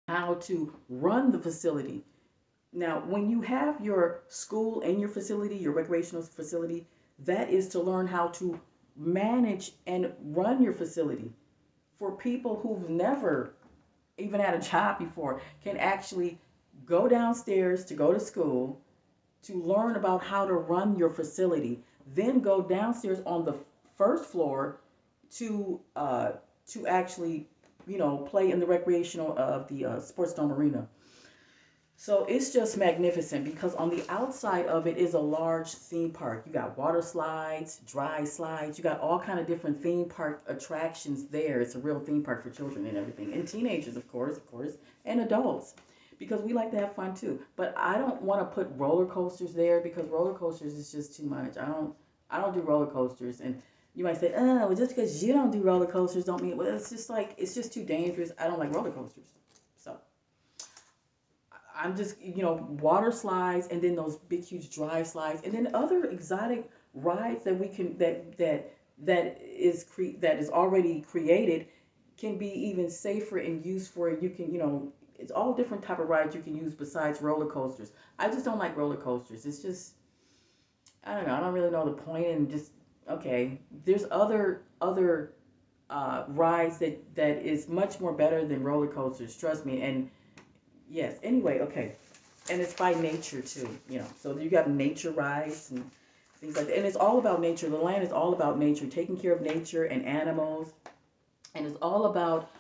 how to run the facility. Now, when you have your school and your facility, your recreational facility, that is to learn how to manage and run your facility. For people who've never even had a job before, can actually go downstairs to go to school, to learn about how to run your facility, then go downstairs on the first floor to actually, play in the recreational of the sports dome arena. So it's just magnificent because on the outside of it is a large theme park. You got water slides, dry slides. You got all kind of different theme park attractions there. It's a real theme park for children and everything, and teenagers, of course, and adults, because we like to have fun too. But I don't want to put roller coasters there because roller coasters is just too much. I don't do roller coasters, and you might say, oh, well, just because you don't do roller coasters don't mean, well, it's just like it's just too dangerous. I don't like roller coasters. So I'm just, water slides and then those big, huge dry slides and then other exotic rides that we can that is already created can be even safer and used for you can, it's all different type of rides you can use besides roller coasters. I just don't like roller coasters. It's just I don't know. I don't really know the point and just okay. There's other rides that is much more better than roller coasters. Trust me. And yes. Anyway, okay. And it's by nature too, So you got nature rides and things like that. And it's all about nature. The land is all about nature, taking care of nature and animals. And it's all about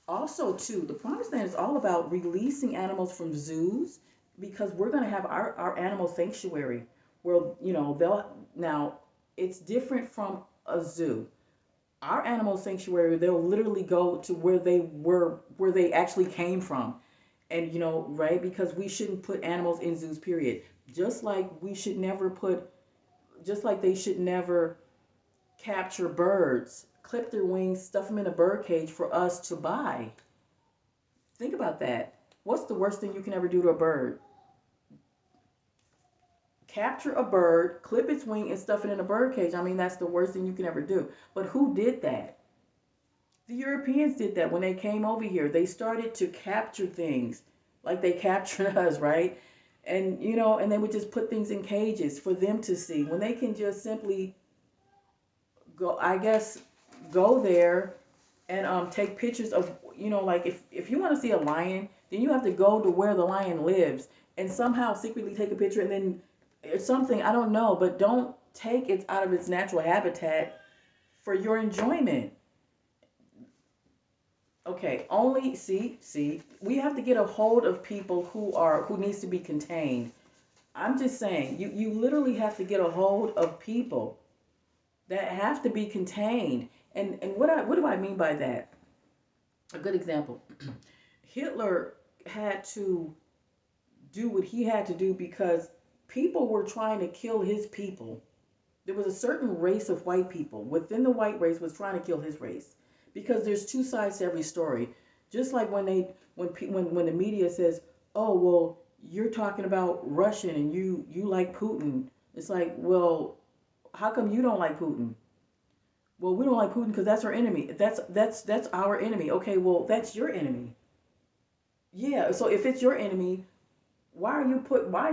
also too, the promised land is all about releasing animals from zoos because we're gonna have our animal sanctuary where, they'll now it's different from a zoo. Our animal sanctuary, they'll literally go to where they actually came from and right, because we shouldn't put animals in zoos, period. Just like they should never capture birds, clip their wings, stuff them in a bird cage for us to buy. Think about that. What's the worst thing you can ever do to a bird? Capture a bird, clip its wing, and stuff it in a bird cage. I mean, that's the worst thing you can ever do. But who did that? The Europeans did that when they came over here. They started to capture things like they captured us, right? And and they would just put things in cages for them to see when they can just simply go, I guess, go there and take pictures of, like if you want to see a lion, then you have to go to where the lion lives and somehow secretly take a picture and then it's something, I don't know, but don't take it out of its natural habitat for your enjoyment. Okay, only see, we have to get a hold of people who needs to be contained. I'm just saying, you literally have to get a hold of people that have to be contained. And what do I mean by that? A good example. Hitler had to do what he had to do because people were trying to kill his people. There was a certain race of white people within the white race was trying to kill his race because there's two sides to every story. Just like when the media says, "Oh, well, you're talking about Russian and you like Putin." It's like, "Well, how come you don't like Putin?" Well, we don't like Putin because that's our enemy. That's our enemy. Okay, well, that's your enemy. Yeah, so if it's your enemy, why are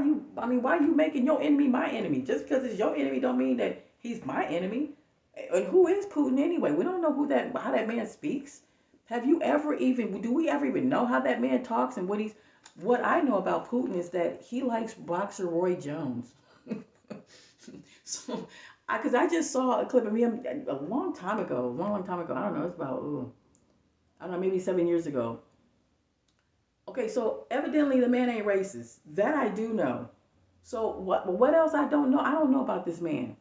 you making your enemy my enemy? Just because it's your enemy don't mean that he's my enemy. And who is Putin anyway? We don't know how that man speaks. Do we ever even know how that man talks and what I know about Putin is that he likes boxer Roy Jones. So, because I just saw a clip of him a long time ago, long time ago. I don't know, it's about, I don't know, maybe 7 years ago. Okay, so evidently the man ain't racist. That I do know. So what else I don't know? I don't know about this man.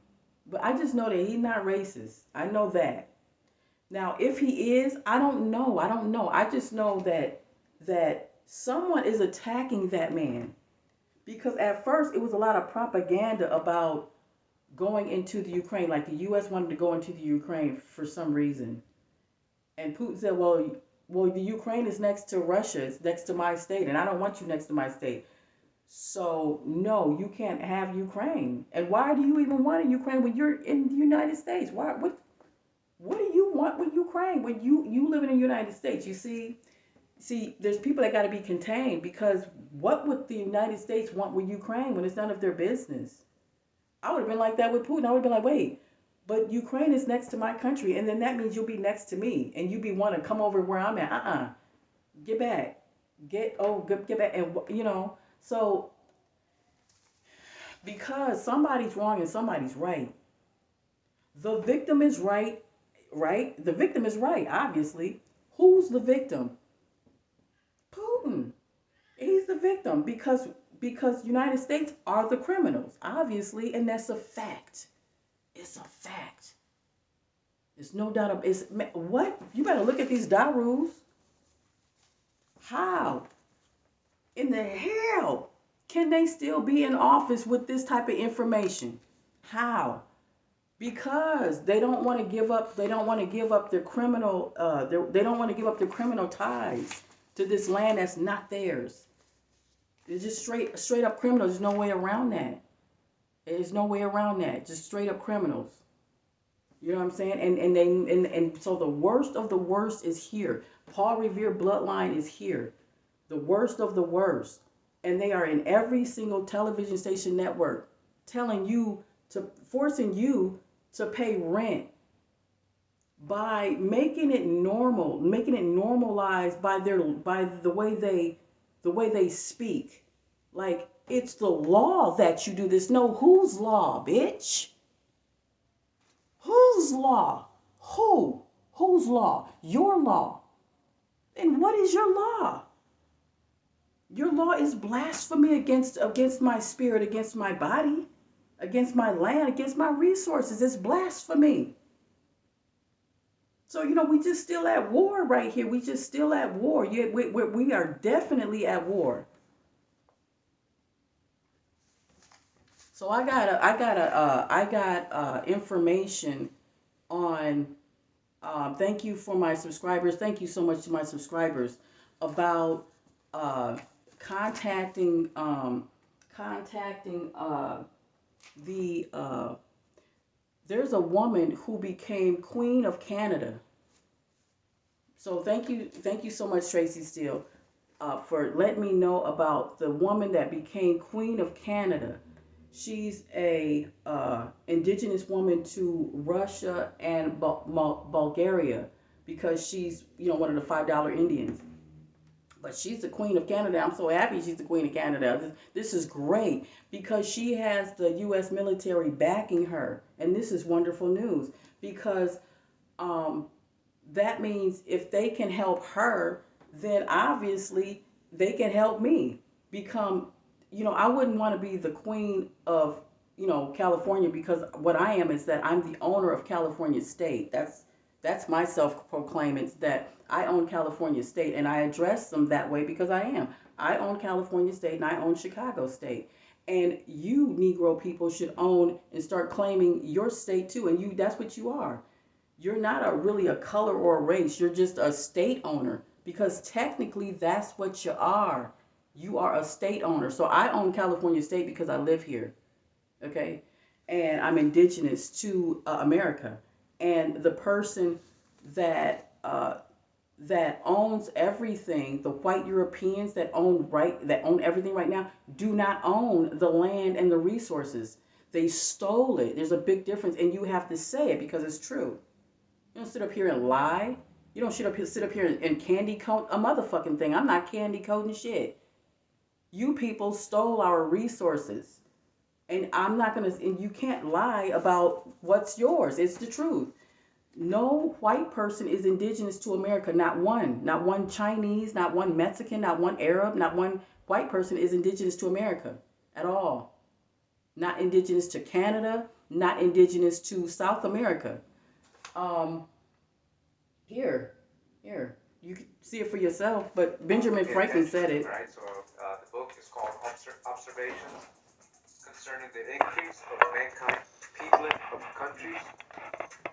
But I just know that he's not racist. I know that. Now, if he is, I don't know. I don't know. I just know that someone is attacking that man. Because at first it was a lot of propaganda about going into the Ukraine, like the US wanted to go into the Ukraine for some reason. And Putin said, well, the Ukraine is next to Russia. It's next to my state, and I don't want you next to my state. So, no, you can't have Ukraine. And why do you even want a Ukraine when you're in the United States? What do you want with Ukraine when you live in the United States? You see, See, there's people that got to be contained because what would the United States want with Ukraine when it's none of their business? I would have been like that with Putin. I would have been like, wait, but Ukraine is next to my country, and then that means you'll be next to me, and you be want to come over where I'm at. Get back, get back, and So because somebody's wrong and somebody's right, the victim is right, right? The victim is right, obviously. Who's the victim? Putin. He's the victim because United States are the criminals, obviously, and that's a fact. It's a fact. There's no doubt of it's what you better look at these Darus. How in the hell can they still be in office with this type of information? How? Because they don't want to give up. They don't want to give up their criminal. They don't want to give up their criminal ties to this land that's not theirs. It's just straight up criminals. There's no way around that. There's no way around that. Just straight up criminals. You know what I'm saying? And so the worst of the worst is here. Paul Revere bloodline is here. The worst of the worst. And they are in every single television station network forcing you to pay rent by making it normal, making it normalized by the way they speak. Like it's the law that you do this. No, whose law, bitch? Whose law? Who? Whose law? Your law. And what is your law? Your law is blasphemy against my spirit, against my body, against my land, against my resources. It's blasphemy. So, we just still at war right here. We just still at war. Yeah, we are definitely at war. So I got information on. Thank you for my subscribers. Thank you so much to my subscribers about contacting the there's a woman who became Queen of Canada. So thank you so much, Tracy Steele, for letting me know about the woman that became Queen of Canada. She's a indigenous woman to Russia and Bulgaria because she's one of the $5 Indians. But she's the Queen of Canada. I'm so happy she's the Queen of Canada. This is great because she has the U.S. military backing her, and this is wonderful news because that means if they can help her, then obviously they can help me become. I wouldn't want to be the queen of, California because what I am is that I'm the owner of California State. That's my self-proclaim. It's that I own California State, and I address them that way because I am. I own California State, and I own Chicago State. And you, Negro people, should own and start claiming your state too. And that's what you are. You're not really a color or a race. You're just a state owner because technically that's what you are. You are a state owner. So I own California State because I live here, okay? And I'm indigenous to America. And the person that owns everything, the white Europeans that own everything right now, do not own the land and the resources. They stole it. There's a big difference, and you have to say it because it's true. You don't sit up here and lie. You don't sit up here and candy coat a motherfucking thing. I'm not candy coating shit. You people stole our resources. And you can't lie about what's yours. It's the truth. No white person is indigenous to America. Not one. Not one Chinese, not one Mexican, not one Arab, not one white person is indigenous to America at all. Not indigenous to Canada, not indigenous to South America. Here. You can see it for yourself, but Benjamin Franklin said it. Right, so the book is called Observations Concerning the Increase of Mankind, Peoplet of Countries,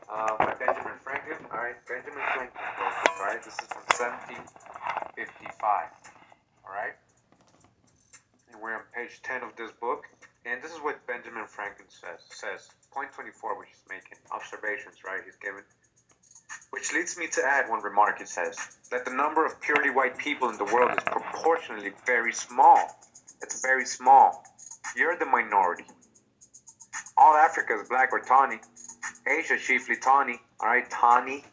by Benjamin Franklin. All right, Benjamin Franklin book. All right, this is from 1755. All right, and we're on page 10 of this book, and this is what Benjamin Franklin says. Point 24, which is making observations. Right, he's given Which leads me to add one remark. It says that the number of purely white people in the world is proportionally very small. It's very small. You're the minority. All Africa is black or tawny. Asia chiefly tawny. All right, tawny,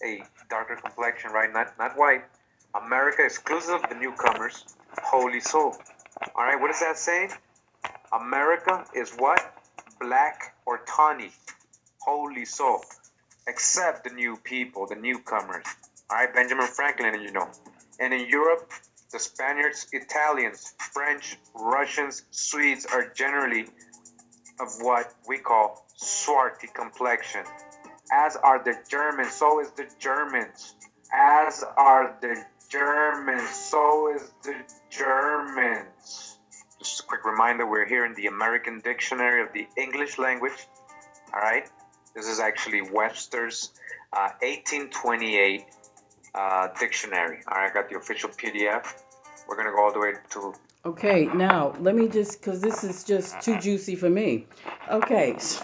a darker complexion, right? Not white. America exclusive of the newcomers. Holy soul. All right, what is that saying? America is what? Black or tawny. Holy soul. Except the new people, the newcomers. All right, Benjamin Franklin, and you know. And in Europe, the Spaniards, Italians, French, Russians, Swedes are generally of what we call swarthy complexion. As are the Germans, so is the Germans. As are the Germans, so is the Germans. Just a quick reminder, we're here in the American Dictionary of the English language. All right, this is actually Webster's 1828 dictionary. All right, I got the official PDF. We're gonna go all the way to. Okay, now let me just, because this is just too juicy for me. Okay, so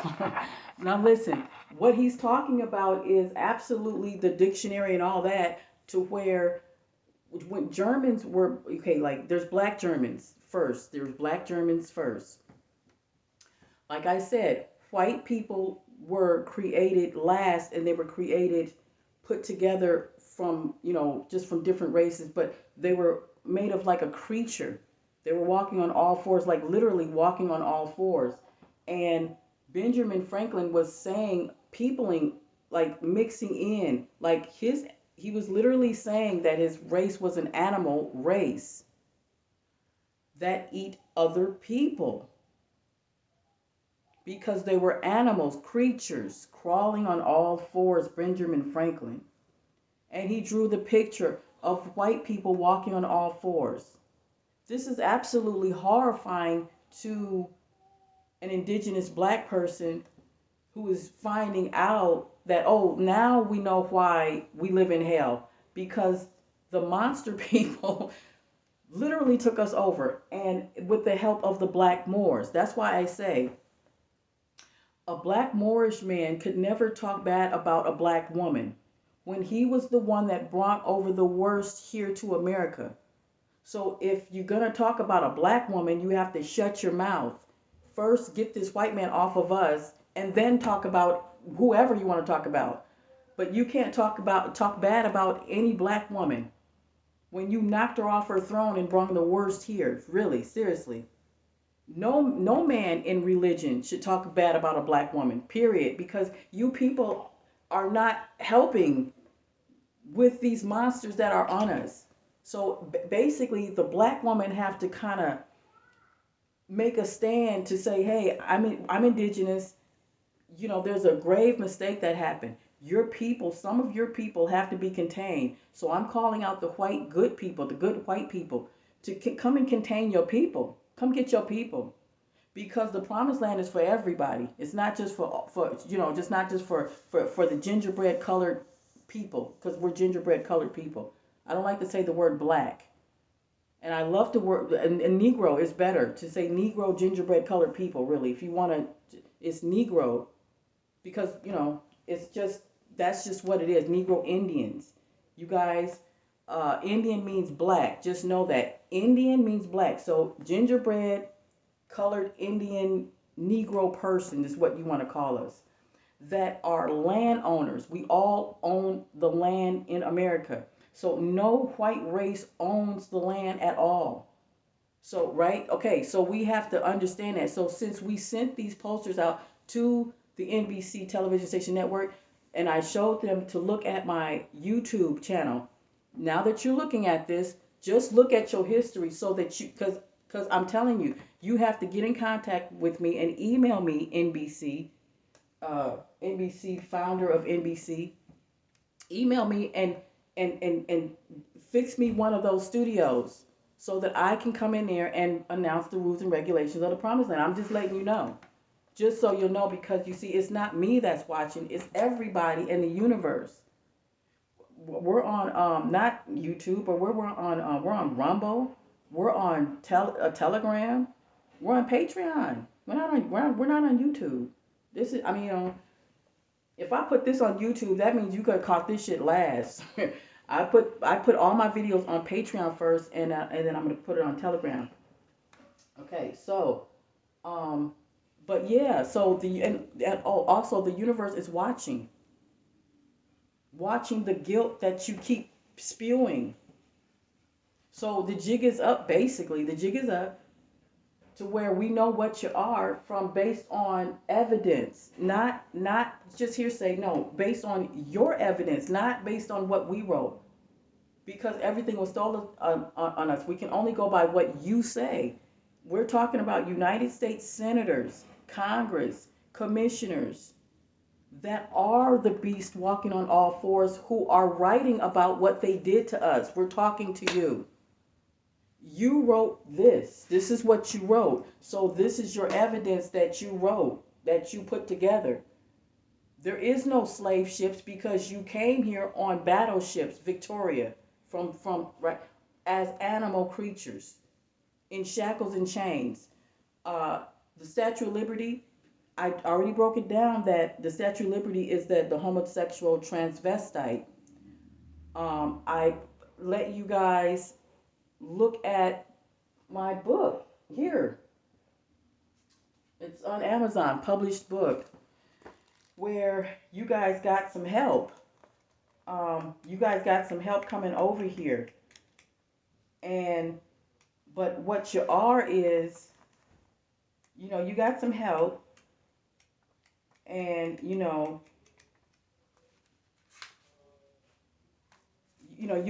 now listen, what he's talking about is absolutely the dictionary and all that, to where when Germans were, okay, like there's black Germans first, there's black Germans first. Like I said, white people were created last, and they were created, put together from, just from different races, but they were made of like a creature. They were walking on all fours, like literally walking on all fours. And Benjamin Franklin was saying, peopling, like mixing in, like he was literally saying that his race was an animal race that eat other people, because they were animals, creatures, crawling on all fours, Benjamin Franklin. And he drew the picture of white people walking on all fours. This is absolutely horrifying to an indigenous black person who is finding out that, oh, now we know why we live in hell, because the monster people literally took us over, and with the help of the black Moors. That's why I say a black Moorish man could never talk bad about a black woman when he was the one that brought over the worst here to America. So if you're going to talk about a black woman, you have to shut your mouth. First, get this white man off of us, and then talk about whoever you want to talk about. But you can't talk bad about any black woman when you knocked her off her throne and brought the worst here. Really, seriously. No man in religion should talk bad about a black woman, period, because you people are not helping with these monsters that are on us. So basically, the black woman have to kind of make a stand to say, hey, I'm indigenous. There's a grave mistake that happened. Your people, some of your people have to be contained. So I'm calling out the white good people, the good white people, to come and contain your people. Come get your people. Because the promised land is for everybody. It's not just just not just for the gingerbread colored people, because we're gingerbread colored people. I don't like to say the word black. And I love the word, and Negro is better to say Negro gingerbread colored people, really. If you want to, it's Negro, because, it's just, that's just what it is. Negro Indians. You guys, Indian means black. Just know that. Indian means black. So gingerbread colored Indian Negro person is what you want to call us, that are landowners. We all own the land in America. So no white race owns the land at all. So, right? Okay, so we have to understand that. So since we sent these posters out to the NBC television station network, and I showed them to look at my YouTube channel, now that you're looking at this, just look at your history, so that you, because I'm telling you, you have to get in contact with me and email me, NBC, founder of NBC. Email me and fix me one of those studios so that I can come in there and announce the rules and regulations of the Promised Land. I'm just letting you know, just so you'll know, because you see, it's not me that's watching; it's everybody in the universe. We're on not YouTube, but we're on Rumble. We're on Telegram. We're on Patreon. We're not on YouTube. This is, I mean, If I put this on YouTube, that means you could have caught this shit last. I put all my videos on Patreon first, and then I'm gonna put it on Telegram. Okay, so um, but yeah, so and oh, also the universe is watching the guilt that you keep spewing. So the jig is up, basically. The jig is up to where we know what you are from based on evidence, not just hearsay. No, based on your evidence, not based on what we wrote, because everything was stolen on us. We can only go by what you say. We're talking about United States senators, Congress, commissioners that are the beast walking on all fours who are writing about what they did to us. We're talking to you. You wrote this. This is what you wrote. So this is your evidence that you wrote, that you put together. There is no slave ships because you came here on battleships, Victoria, from right as animal creatures in shackles and chains. Uh, the Statue of Liberty, I already broke it down that the Statue of Liberty is that the homosexual transvestite. I let you guys look at my book here. It's on Amazon, published book, where you guys got some help. You guys got some help coming over here. And, but what you are is, you got some help, and, you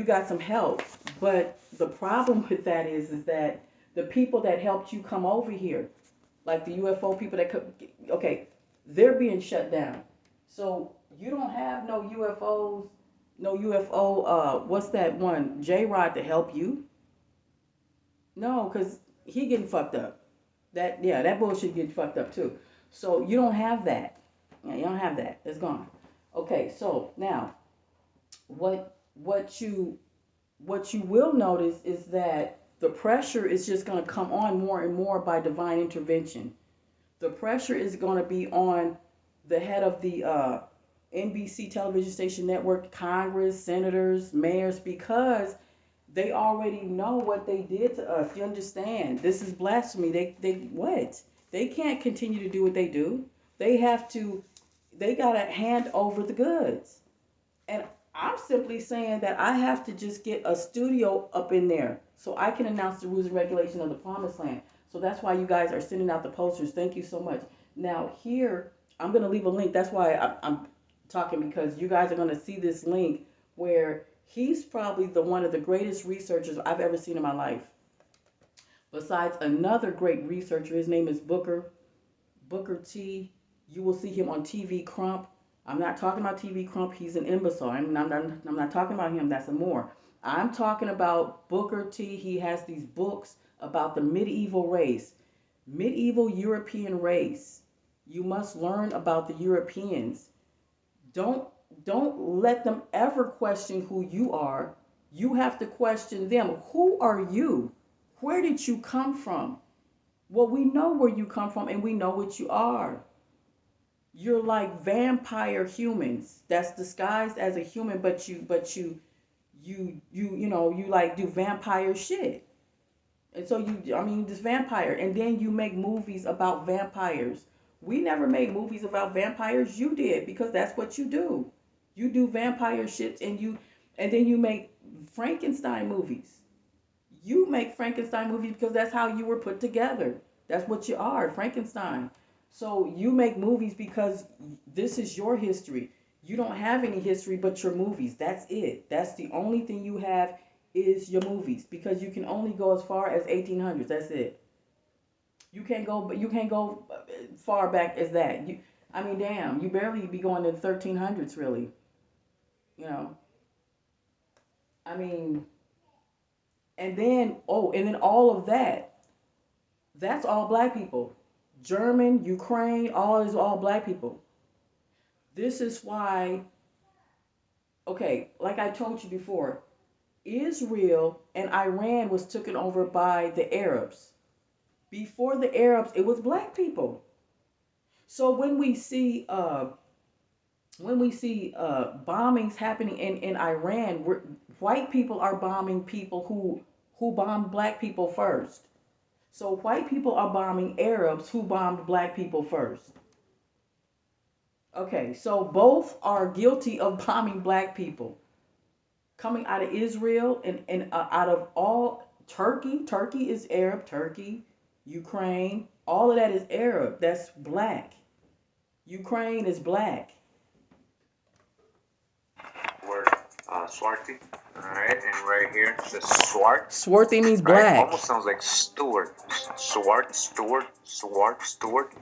got some help. But the problem with that is that the people that helped you come over here, like the UFO people that could, okay, they're being shut down. So you don't have no UFOs, no UFO. What's that one? J Rod to help you? No, cause he getting fucked up. That bullshit getting fucked up too. So you don't have that. Yeah, you don't have that. It's gone. Okay, so now what you will notice is that the pressure is just going to come on more and more by divine intervention. The pressure is going to be on the head of the NBC television station network, Congress, senators, mayors, because they already know what they did to us. You understand? This is blasphemy. They what? They can't continue to do what they do. They have to. They gotta hand over the goods. And I'm simply saying that I have to just get a studio up in there so I can announce the rules and regulations of the promised land. So that's why you guys are sending out the posters. Thank you so much. Now, here, I'm going to leave a link. That's why I'm talking, because you guys are going to see this link where he's probably one of the greatest researchers I've ever seen in my life. Besides another great researcher, his name is Booker T. You will see him on TV Crump. I'm not talking about TV Crump. He's an imbecile. I'm not talking about him. That's a more. I'm talking about Booker T. He has these books about the medieval race, medieval European race. You must learn about the Europeans. Don't don't let them ever question who you are. You have to question them. Who are you? Where did you come from? Well, we know where you come from and we know what you are. You're like vampire humans that's disguised as a human, but you like do vampire shit. And so this vampire, and then you make movies about vampires. We never made movies about vampires. You did, because that's what you do. You do vampire shit, and then you make Frankenstein movies. You make Frankenstein movies because that's how you were put together. That's what you are, Frankenstein. So you make movies because this is your history. You don't have any history but your movies. That's it. That's the only thing you have is your movies, because you can only go as far as 1800s. That's it. You can't go far back as that. Damn, you barely be going to the 1300s really. You know. I mean, and then all of that. That's all black people. German, Ukraine, all black people. This is why, okay, like I told you before, Israel and Iran was taken over by the Arabs. Before the Arabs, it was black people. So when we see when we see bombings happening in Iran, white people are bombing people who bombed black people first. So white people are bombing Arabs who bombed black people first. Okay, so both are guilty of bombing black people. Coming out of Israel and out of all Turkey, Turkey is Arab, Turkey, Ukraine, all of that is Arab. That's black. Ukraine is black. Word Swarty. Alright, and right here it says Swart. Swarthy means Right? black. Almost sounds like Stewart. Swart, Stewart, Swart, Stewart.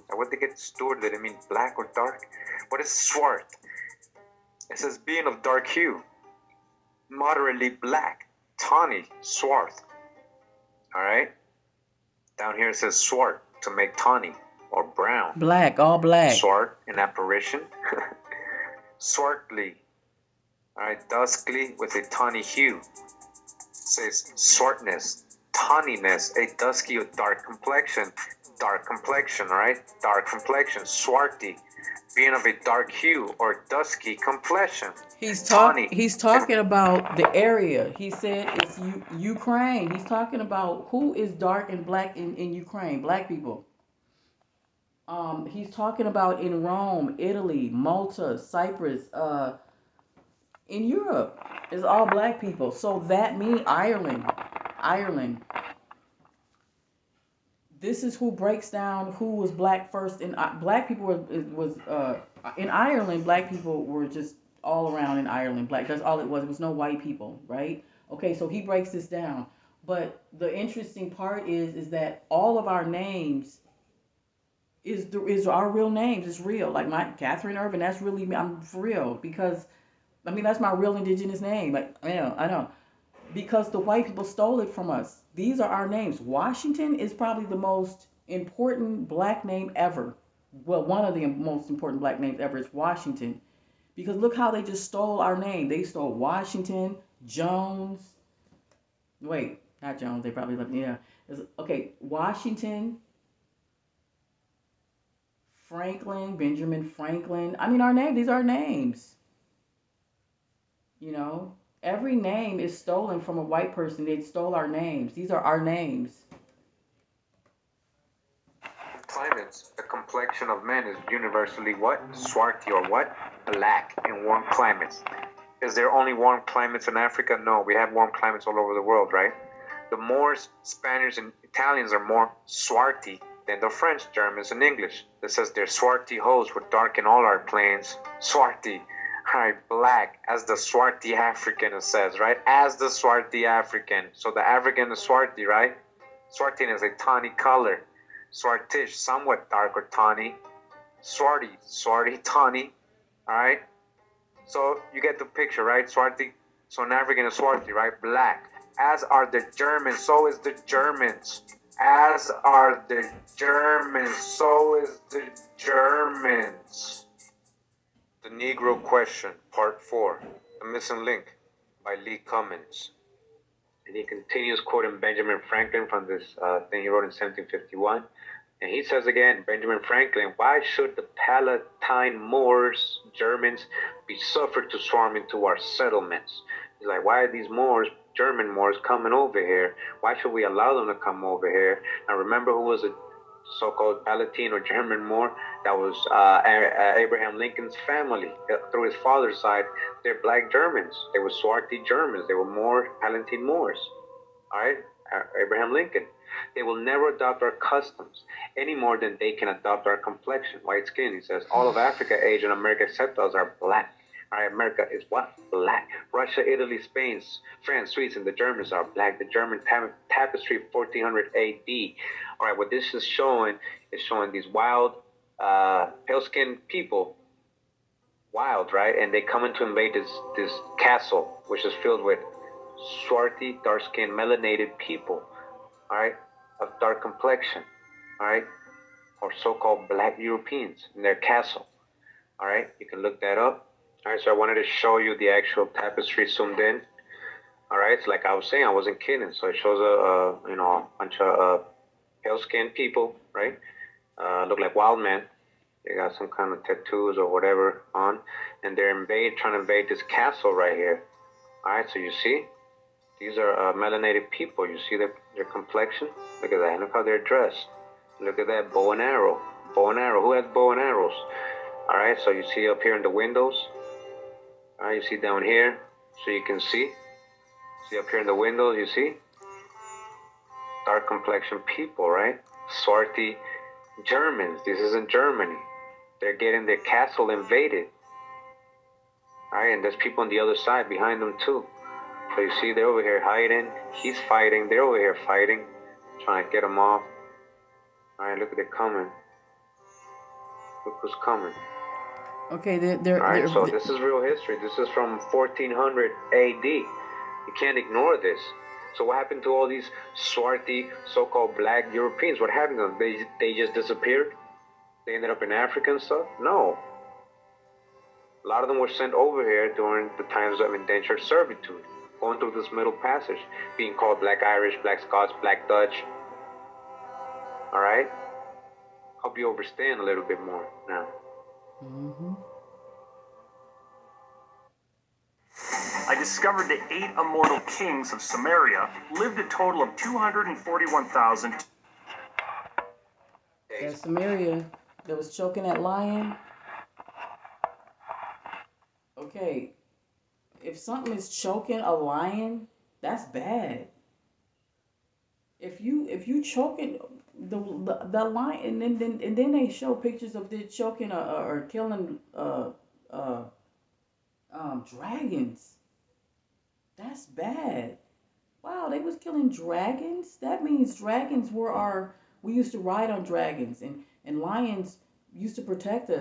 And what they get Stewart, did it mean black or dark? What is Swart? It says being of dark hue, moderately black, tawny, swarth. Alright? Down here it says swart, to make tawny or brown. Black, all black. Swart, an apparition. Swartly. Alright, duskly with a tawny hue. It says swartness, tawniness, a dusky or dark complexion. Dark complexion, alright? Dark complexion, swarty, being of a dark hue or dusky complexion. He's talking about the area. He said it's Ukraine. He's talking about who is dark and black in Ukraine, black people. He's talking about in Rome, Italy, Malta, Cyprus, in Europe, it's all black people. So that means Ireland. This is who breaks down who was black first. And black people was in Ireland. Black people were just all around in Ireland. Black. That's all it was. It was no white people, right? Okay, so he breaks this down. But the interesting part is that all of our names is our real names. It's real. Like my Catherine Irvin. That's really me. I'm for real because I mean that's my real indigenous name. Like I know because the white people stole it from us. These are our names. Washington is probably the most important black name ever. Well, one of the most important black names ever is Washington. Because look how they just stole our name. They stole Washington, Jones. Wait, not Jones. They probably left. Yeah. Okay, Washington, Franklin, Benjamin Franklin. I mean, our name. These are names. You know, every name is stolen from a white person. They stole our names. These are our names. Climates, the complexion of men is universally what? Swarty or what? Black in warm climates. Is there only warm climates in Africa? No, we have warm climates all over the world, right? The Moors, Spaniards, and Italians are more swarty than the French, Germans, and English. That says their swarty hosts would darken all our plains. Swarty. Alright, black, as the Swarty African it says, right? As the Swarty African. So the African is Swarty, right? Swarty is a tawny color. Swartish, somewhat dark or tawny. Swarty, tawny. Alright? So you get the picture, right? Swarty. So an African is Swarty, right? Black. As are the Germans, so is the Germans. As are the Germans, so is the Germans. The Negro Question, Part 4, The Missing Link, by Lee Cummins. And he continues quoting Benjamin Franklin from this thing he wrote in 1751. And he says again, Benjamin Franklin, why should the Palatine Moors, Germans, be suffered to swarm into our settlements? He's like, why are these Moors, German Moors, coming over here? Why should we allow them to come over here? Now remember who was a so-called Palatine or German Moor? That was Abraham Lincoln's family. Through his father's side, they're black Germans. They were swarthy Germans. They were more Palatine Moors. All right? Abraham Lincoln. They will never adopt our customs any more than they can adopt our complexion, white skin. He says, all of Africa, Asia, and America except us are black. All right, America is what? Black. Russia, Italy, Spain, France, Swedes, and the Germans are black. The German tapestry, 1400 AD. All right, what this is showing these wild, pale-skinned people, wild, right? And they come in to invade this castle, which is filled with swarthy, dark-skinned, melanated people, all right, of dark complexion, all right, or so-called black Europeans in their castle, all right. You can look that up. All right, so I wanted to show you the actual tapestry zoomed in. All right, so like I was saying, I wasn't kidding. So it shows a bunch of pale-skinned people, right? Look like wild men, They got some kind of tattoos or whatever on, and they're trying to invade this castle right here. All right, so you see, these are melanated people. You see their complexion? Look at that. Look how they're dressed. Look at that bow and arrow. Bow and arrow. Who has bow and arrows? All right, so you see up here in the windows. All right, you see down here, so you can see. See up here in the windows, you see? Dark complexion people, right? Swarthy Germans. This is in Germany. They're getting their castle invaded. All right, and there's people on the other side behind them too. So you see, they're over here hiding. He's fighting. They're over here fighting, trying to get him off. All right, look at it coming. Look who's coming. Okay, All right, so this is real history. This is from 1400 AD. You can't ignore this. So what happened to all these swarthy, so-called black Europeans? What happened to them? They just disappeared? They ended up in Africa and stuff? No. A lot of them were sent over here during the times of indentured servitude, going through this middle passage, being called Black Irish, Black Scots, Black Dutch. All right? Hope you understand a little bit more now. Mm-hmm. I discovered the 8 immortal kings of Samaria lived a total of 241,000. That Samaria that was choking that lion. Okay, if something is choking a lion, that's bad. If you choking the lion, and then they show pictures of it choking or killing uh dragons. That's bad. Wow, they was killing dragons. That means dragons were our. We used to ride on dragons, and lions used to protect us.